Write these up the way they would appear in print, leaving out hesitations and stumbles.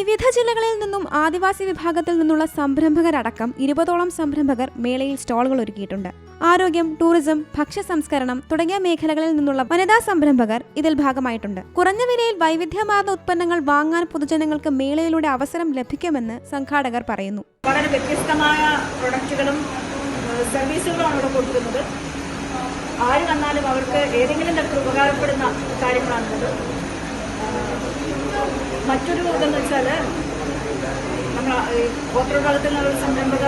വിവിധ ജില്ലകളിൽ നിന്നും ആദിവാസി വിഭാഗത്തിൽ നിന്നുള്ള സംരംഭകരടക്കം 20ഓളം സംരംഭകർ മേളയിൽ സ്റ്റാളുകൾ ഒരുക്കിയിട്ടുണ്ട്. ആരോഗ്യം, ടൂറിസം, ഭക്ഷ്യ സംസ്കരണം തുടങ്ങിയ മേഖലകളിൽ നിന്നുള്ള വനിതാ സംരംഭകർ ഇതിൽ ഭാഗമായിട്ടുണ്ട്. കുറഞ്ഞ വിലയിൽ വൈവിധ്യമാർന്ന ഉത്പന്നങ്ങൾ വാങ്ങാൻ പൊതുജനങ്ങൾക്ക് മേളയിലൂടെ അവസരം ലഭിക്കുമെന്ന് സംഘാടകർ പറയുന്നു. വളരെ വ്യത്യസ്തമായ പ്രൊഡക്റ്റുകളും സർവീസുകളാണ് ഇവിടെ കൊടുക്കുന്നത്. ആര് വന്നാലും അവർക്ക് ഏതെങ്കിലും തരത്തിൽ ഉപകാരപ്പെടുന്ന കാര്യങ്ങളാണുള്ളത്. മറ്റൊരു ഇതെന്ന് വെച്ചാൽ നമ്മൾ ഗോത്രവിഭാഗത്തിൽ നിന്നുള്ള സംരംഭക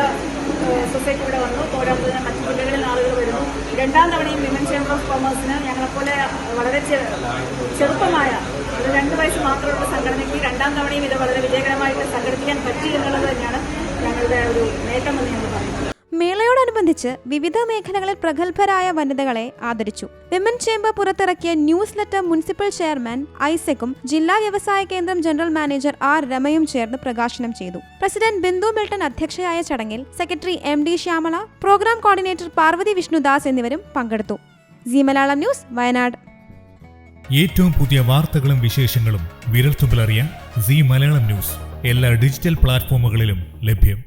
സൊസൈറ്റി ഇവിടെ വന്നു. പോരാത്തതിന് മറ്റു ജില്ലകളിൽ ആളുകൾ വരുന്നു. രണ്ടാം തവണയും വിമൻ ചേംബർ ഓഫ് കൊമേഴ്സിന് ഞങ്ങളെപ്പോലെ വളരെ ചെറുപ്പമായ ഒരു 2 വയസ്സ് മാത്രമുള്ള സംഘടനയ്ക്ക് രണ്ടാം തവണയും ഇത് വളരെ വിജയകരമായിട്ട് സംഘടിപ്പിക്കാൻ പറ്റി എന്നുള്ളത് തന്നെയാണ് ഞങ്ങളുടെ ഒരു നേട്ടമെന്ന് ഞങ്ങൾ പറയുന്നത്. മേളയോടനുബന്ധിച്ച് വിവിധ മേഖലകളിൽ പ്രഗത്ഭരായ വനിതകളെ ആദരിച്ചു. വിമൻ ചേംബർ പുറത്തിറക്കിയ ന്യൂസ് ലെറ്റർ മുനിസിപ്പൽ ചെയർമാൻ ഐസക്കും ജില്ലാ വ്യവസായ കേന്ദ്രം ജനറൽ മാനേജർ ആർ രമയും ചേർന്ന് പ്രകാശനം ചെയ്തു. പ്രസിഡന്റ് ബിന്ദു മിൽട്ടൺ അധ്യക്ഷയായ ചടങ്ങിൽ secretary MD Shyamala, programme coordinator Parvathy Vishnudas എന്നിവരും പങ്കെടുത്തു. C Malayalam news, Wayanad. ഏറ്റവും പുതിയ വാർത്തകളും വിശേഷങ്ങളും വിരൽത്തുമ്പിലറിയാൻ സി മലയാളം ന്യൂസ് എല്ലാ ഡിജിറ്റൽ പ്ലാറ്റ്ഫോമുകളിലും ലഭ്യം.